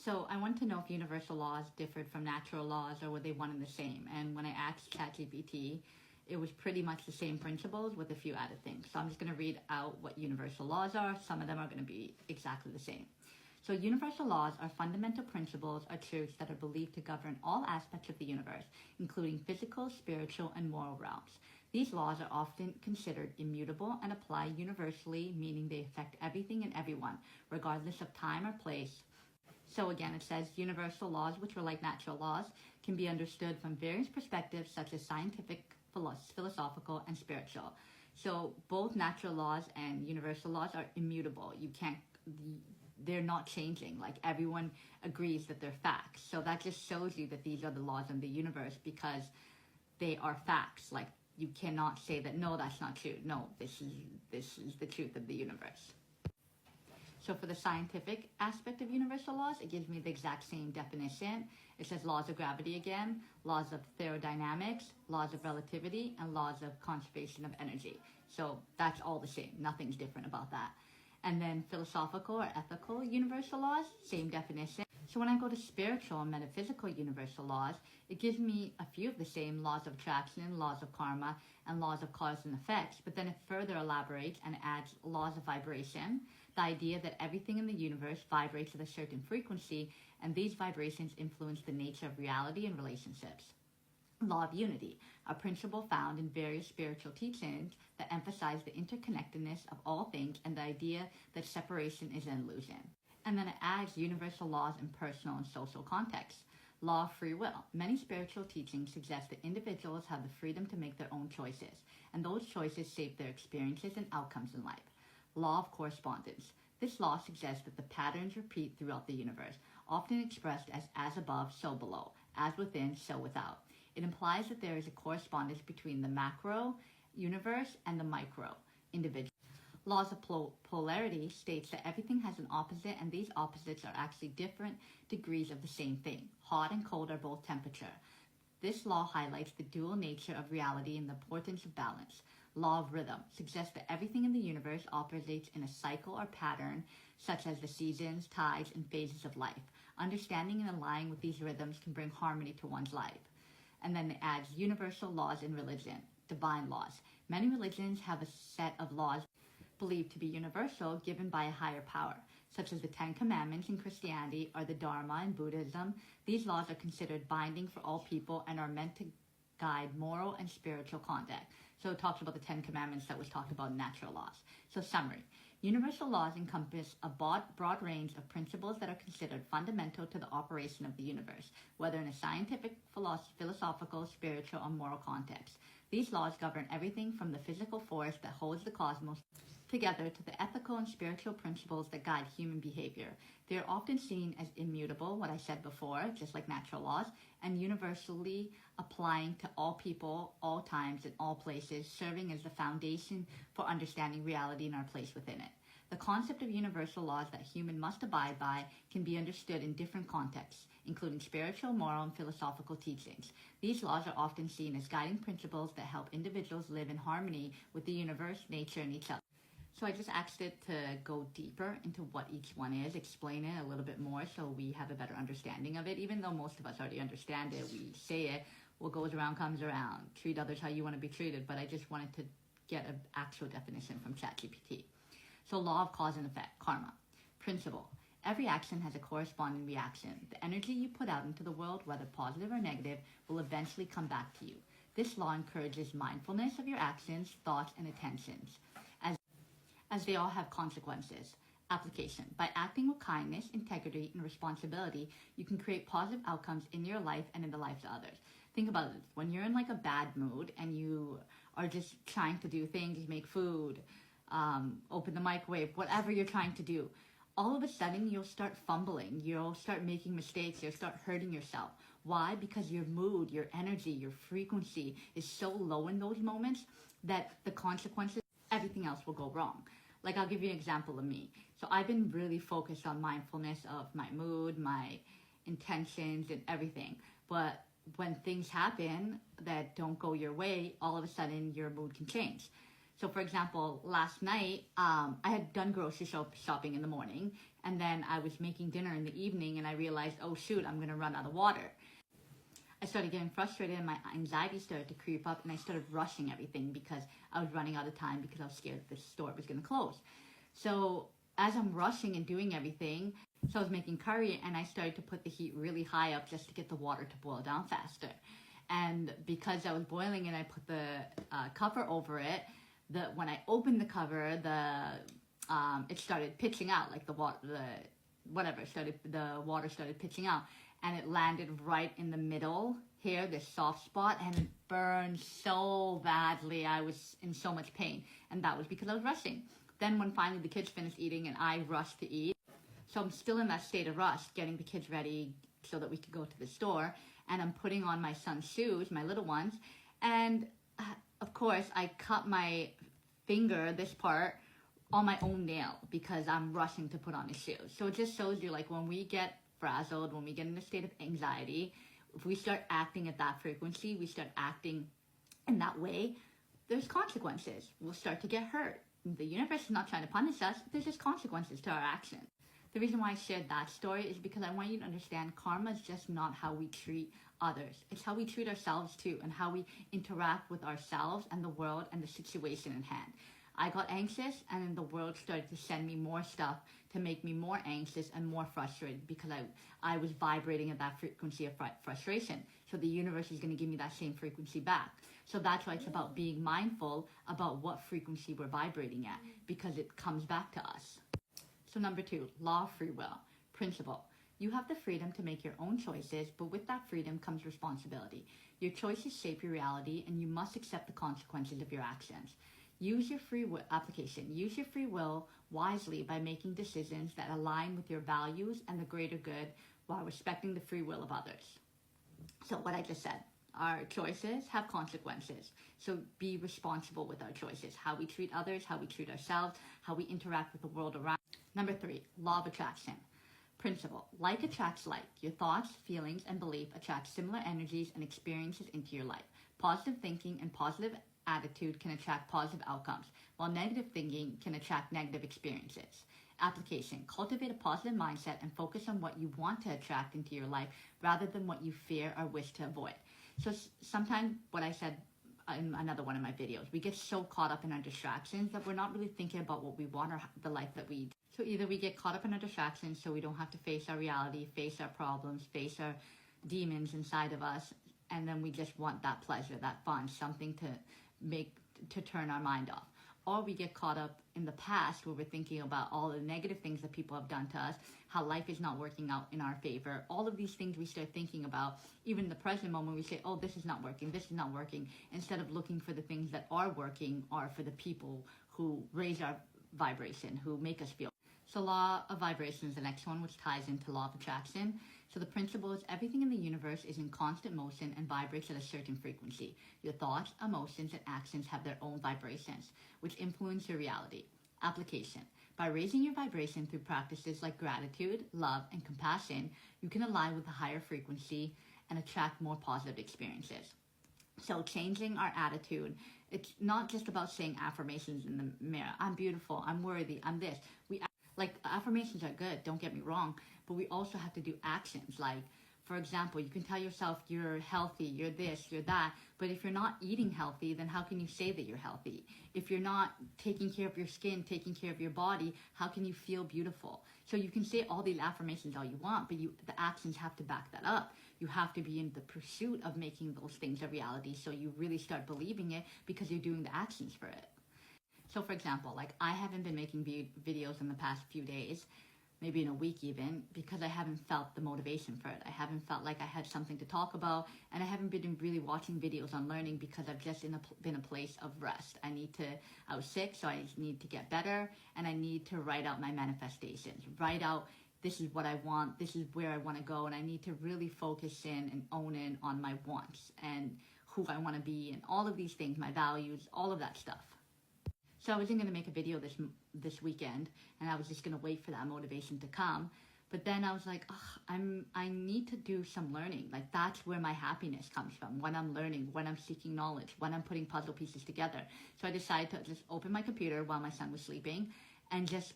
So I want to know if universal laws differed from natural laws or were they one and the same. And when I asked ChatGPT, it was pretty much the same principles with a few added things. So I'm just going to read out what universal laws are. Some of them are going to be exactly the same. So universal laws are fundamental principles or truths that are believed to govern all aspects of the universe, including physical, spiritual, and moral realms. These laws are often considered immutable and apply universally, meaning they affect everything and everyone, regardless of time or place. So again, it says universal laws, which are like natural laws, can be understood from various perspectives such as scientific, philosophical, and spiritual. So both natural laws and universal laws are immutable. They're not changing. Like everyone agrees that they're facts. So that just shows you that these are the laws of the universe because they are facts. Like you cannot say that, no, that's not true. No, this is the truth of the universe. So for the scientific aspect of universal laws, it gives me the exact same definition. It says laws of gravity again, laws of thermodynamics, laws of relativity, and laws of conservation of energy. So that's all the same. Nothing's different about that. And then philosophical or ethical universal laws, same definition. So when I go to spiritual and metaphysical universal laws, it gives me a few of the same laws of attraction, laws of karma, and laws of cause and effects, but then it further elaborates and adds laws of vibration, the idea that everything in the universe vibrates at a certain frequency, and these vibrations influence the nature of reality and relationships. Law of unity, a principle found in various spiritual teachings that emphasize the interconnectedness of all things and the idea that separation is an illusion. And then it adds universal laws in personal and social contexts. Law of free will. Many spiritual teachings suggest that individuals have the freedom to make their own choices, and those choices shape their experiences and outcomes in life. Law of correspondence. This law suggests that the patterns repeat throughout the universe, often expressed as above, so below, as within, so without. It implies that there is a correspondence between the macro universe and the micro individual. Laws of polarity states that everything has an opposite, and these opposites are actually different degrees of the same thing. Hot and cold are both temperature. This law highlights the dual nature of reality and the importance of balance. Law of rhythm suggests that everything in the universe operates in a cycle or pattern, such as the seasons, tides, and phases of life. Understanding and aligning with these rhythms can bring harmony to one's life. And then it adds universal laws in religion, divine laws. Many religions have a set of laws believed to be universal, given by a higher power, such as the Ten Commandments in Christianity or the Dharma in Buddhism. These laws are considered binding for all people and are meant to guide moral and spiritual conduct. So it talks about the Ten Commandments that was talked about in natural laws. So summary. Universal laws encompass a broad range of principles that are considered fundamental to the operation of the universe, whether in a scientific, philosophical, spiritual, or moral context. These laws govern everything from the physical force that holds the cosmos together to the ethical and spiritual principles that guide human behavior. They are often seen as immutable, what I said before, just like natural laws, and universally applying to all people, all times, and all places, serving as the foundation for understanding reality and our place within it. The concept of universal laws that human must abide by can be understood in different contexts, including spiritual, moral, and philosophical teachings. These laws are often seen as guiding principles that help individuals live in harmony with the universe, nature, and each other. So I just asked it to go deeper into what each one is, explain it a little bit more so we have a better understanding of it. Even though most of us already understand it, we say it, what goes around comes around. Treat others how you want to be treated, but I just wanted to get an actual definition from ChatGPT. So law of cause and effect, karma. Principle. Every action has a corresponding reaction. The energy you put out into the world, whether positive or negative, will eventually come back to you. This law encourages mindfulness of your actions, thoughts, and intentions, as they all have consequences. Application. By acting with kindness, integrity, and responsibility, you can create positive outcomes in your life and in the lives of others. Think about it. When you're in like a bad mood and you are just trying to do things, make food, open the microwave, whatever you're trying to do, all of a sudden you'll start fumbling, you'll start making mistakes, you'll start hurting yourself. Why? Because your mood, your energy, your frequency is so low in those moments that the consequences, everything else will go wrong. Like I'll give you an example of me. So I've been really focused on mindfulness of my mood, my intentions, and everything. But when things happen that don't go your way, all of a sudden your mood can change. So for example, last night, I had done grocery shopping in the morning, and then I was making dinner in the evening, and I realized, oh shoot, I'm gonna run out of water. I started getting frustrated, and my anxiety started to creep up, and I started rushing everything because I was running out of time because I was scared the store was gonna close. So as I'm rushing and doing everything, so I was making curry, and I started to put the heat really high up just to get the water to boil down faster. And because I was boiling and I put the cover over it, when I opened the cover, it started pitching out, like the water started pitching out, and it landed right in the middle here, this soft spot, and it burned so badly. I was in so much pain, and that was because I was rushing. Then when finally the kids finished eating and I rushed to eat, so I'm still in that state of rush, getting the kids ready so that we could go to the store, and I'm putting on my son's shoes, my little ones, and of course I cut my finger, this part, on my own nail because I'm rushing to put on his shoes. So it just shows you, like, when we get frazzled, when we get in a state of anxiety, if we start acting at that frequency, we start acting in that way, there's consequences. We'll start to get hurt. The universe is not trying to punish us. There's just consequences to our actions. The reason why I shared that story is because I want you to understand karma is just not how we treat others. It's how we treat ourselves too, and how we interact with ourselves and the world and the situation in hand. I got anxious, and then the world started to send me more stuff to make me more anxious and more frustrated because I was vibrating at that frequency of frustration. So the universe is going to give me that same frequency back. So that's why it's about being mindful about what frequency we're vibrating at, because it comes back to us. So number 2, law of free will. Principle. You have the freedom to make your own choices, but with that freedom comes responsibility. Your choices shape your reality, and you must accept the consequences of your actions. Use your free will application. Use your free will wisely by making decisions that align with your values and the greater good while respecting the free will of others. So what I just said, our choices have consequences. So be responsible with our choices, how we treat others, how we treat ourselves, how we interact with the world around. Number 3, law of attraction. Principle. Like attracts like. Your thoughts, feelings, and belief attract similar energies and experiences into your life. Positive thinking and positive attitude can attract positive outcomes, while negative thinking can attract negative experiences. Application. Cultivate a positive mindset and focus on what you want to attract into your life rather than what you fear or wish to avoid. So sometimes, what I said in another one of my videos, we get so caught up in our distractions that we're not really thinking about what we want or the life that we. So either we get caught up in our distractions so we don't have to face our reality, face our problems, face our demons inside of us, and then we just want that pleasure, that fun, something to turn our mind off. Or we get caught up in the past where we're thinking about all the negative things that people have done to us, how life is not working out in our favor. All of these things we start thinking about. Even in the present moment, we say, oh, this is not working, instead of looking for the things that are working or for the people who raise our vibration, who make us feel. So law of vibration is the next one, which ties into law of attraction. So the principle is everything in the universe is in constant motion and vibrates at a certain frequency. Your thoughts, emotions, and actions have their own vibrations, which influence your reality. Application. By raising your vibration through practices like gratitude, love, and compassion, you can align with a higher frequency and attract more positive experiences. So changing our attitude, it's not just about saying affirmations in the mirror. I'm beautiful, I'm worthy, I'm this. Like, affirmations are good, don't get me wrong, but we also have to do actions. Like, for example, you can tell yourself you're healthy, you're this, you're that, but if you're not eating healthy, then how can you say that you're healthy? If you're not taking care of your skin, taking care of your body, how can you feel beautiful? So you can say all these affirmations all you want, but the actions have to back that up. You have to be in the pursuit of making those things a reality, so you really start believing it because you're doing the actions for it. So for example, like, I haven't been making videos in the past few days, maybe in a week even, because I haven't felt the motivation for it. I haven't felt like I had something to talk about, and I haven't been really watching videos on learning because I've just been a place of rest. I was sick, so I need to get better, and I need to write out my manifestations, write out, this is what I want, this is where I want to go, and I need to really focus in and own in on my wants and who I want to be and all of these things, my values, all of that stuff. So I wasn't going to make a video this weekend, and I was just going to wait for that motivation to come. But then I was like, I need to do some learning. Like that's where my happiness comes from, when I'm learning, when I'm seeking knowledge, when I'm putting puzzle pieces together. So I decided to just open my computer while my son was sleeping and just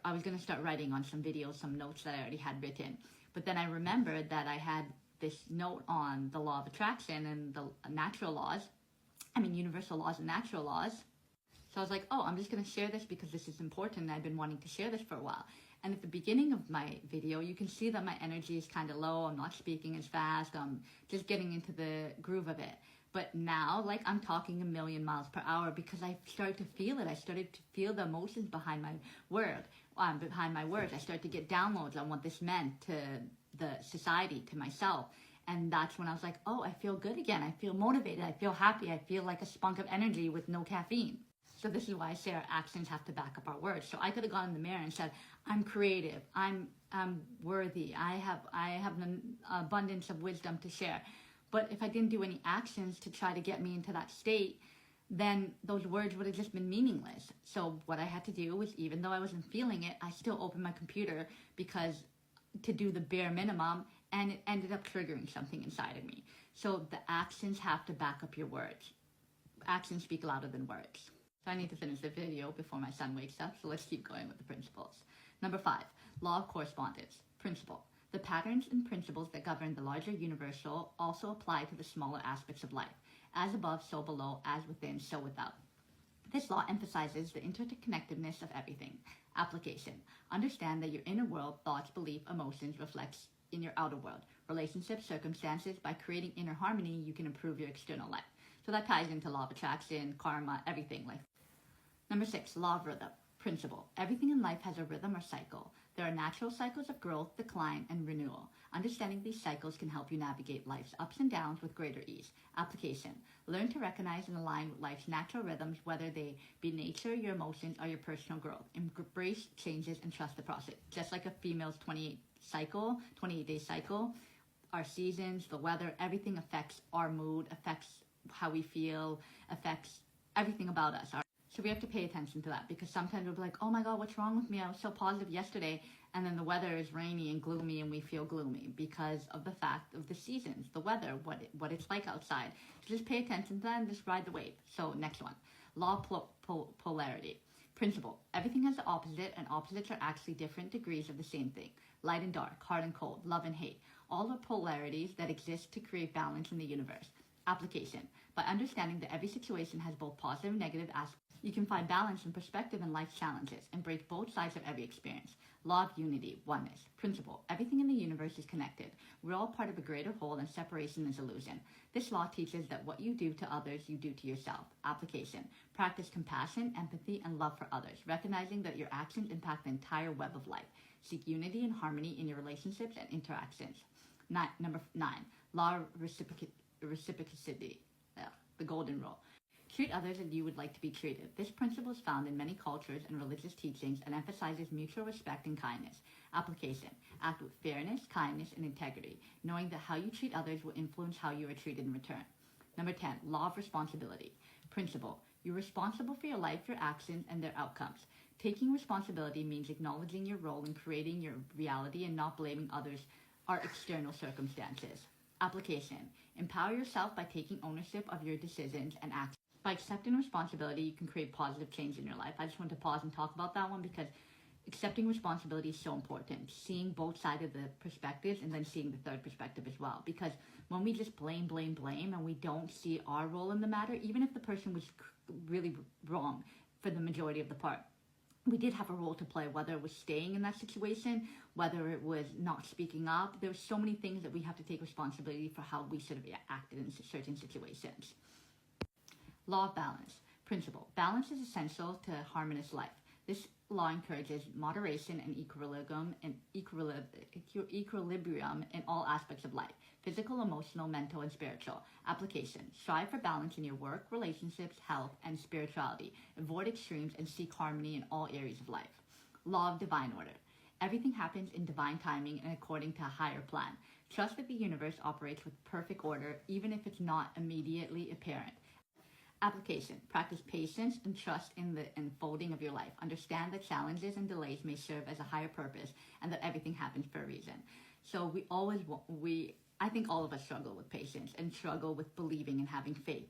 I was going to start writing on some videos, some notes that I already had written. But then I remembered that I had this note on the law of attraction and the universal laws and natural laws. So I was like, oh, I'm just going to share this because this is important. I've been wanting to share this for a while. And at the beginning of my video, you can see that my energy is kind of low. I'm not speaking as fast. I'm just getting into the groove of it. But now, like, I'm talking 1,000,000 miles per hour because I started to feel it. I started to feel the emotions behind my behind my words. I started to get downloads on what this meant to the society, to myself. And that's when I was like, oh, I feel good again. I feel motivated. I feel happy. I feel like a spunk of energy with no caffeine. So this is why I say our actions have to back up our words. So I could have gone in the mirror and said, I'm creative. I'm worthy. I have an abundance of wisdom to share. But if I didn't do any actions to try to get me into that state, then those words would have just been meaningless. So what I had to do was, even though I wasn't feeling it, I still opened my computer to do the bare minimum, and it ended up triggering something inside of me. So the actions have to back up your words. Actions speak louder than words. So I need to finish the video before my son wakes up, so let's keep going with the principles. Number 5, law of correspondence. Principle. The patterns and principles that govern the larger universal also apply to the smaller aspects of life. As above, so below, as within, so without. This law emphasizes the interconnectedness of everything. Application. Understand that your inner world, thoughts, beliefs, emotions reflects in your outer world. Relationships, circumstances. By creating inner harmony, you can improve your external life. So that ties into law of attraction, karma, everything. Number 6, law of rhythm. Principle. Everything in life has a rhythm or cycle. There are natural cycles of growth, decline, and renewal. Understanding these cycles can help you navigate life's ups and downs with greater ease. Application. Learn to recognize and align with life's natural rhythms, whether they be nature, your emotions, or your personal growth. Embrace changes and trust the process. Just like a female's 28-day cycle, our seasons, the weather, everything affects our mood, affects how we feel, affects everything about us. So we have to pay attention to that, because sometimes we'll be like, oh my God, what's wrong with me? I was so positive yesterday. And then the weather is rainy and gloomy and we feel gloomy because of the fact of the seasons, the weather, what it's like outside. So just pay attention to that and just ride the wave. So next one, law of polarity. Principle. Everything has the opposite, and opposites are actually different degrees of the same thing. Light and dark, hot and cold, love and hate. All are polarities that exist to create balance in the universe. Application. By understanding that every situation has both positive and negative aspects, you can find balance and perspective in life's challenges and break both sides of every experience. Law of unity, oneness. Principle. Everything in the universe is connected. We're all part of a greater whole, and separation is illusion. This law teaches that what you do to others, you do to yourself. Application. Practice compassion, empathy, and love for others, recognizing that your actions impact the entire web of life. Seek unity and harmony in your relationships and interactions. Number 9. Law of reciprocity, the golden rule. Treat others as you would like to be treated. This principle is found in many cultures and religious teachings and emphasizes mutual respect and kindness. Application. Act with fairness, kindness, and integrity, knowing that how you treat others will influence how you are treated in return. Number 10. Law of responsibility. Principle. You're responsible for your life, your actions, and their outcomes. Taking responsibility means acknowledging your role in creating your reality and not blaming others or external circumstances. Application. Empower yourself by taking ownership of your decisions and actions. By accepting responsibility, you can create positive change in your life. I just want to pause and talk about that one, because accepting responsibility is so important. Seeing both sides of the perspectives, and then seeing the third perspective as well. Because when we just blame, and we don't see our role in the matter, even if the person was really wrong for the majority of the part, we did have a role to play, whether it was staying in that situation, whether it was not speaking up. There were so many things that we have to take responsibility for how we should have acted in certain situations. Law of balance. Principle. Balance is essential to harmonious life. This law encourages moderation and equilibrium in all aspects of life: physical, emotional, mental, and spiritual. Application. Strive for balance in your work, relationships, health, and spirituality. Avoid extremes and seek harmony in all areas of life. Law of divine order. Everything happens in divine timing and according to a higher plan. Trust that the universe operates with perfect order, even if it's not immediately apparent. Application. Practice patience and trust in the unfolding of your life. Understand that challenges and delays may serve as a higher purpose and that everything happens for a reason. So I think all of us struggle with patience and struggle with believing and having faith.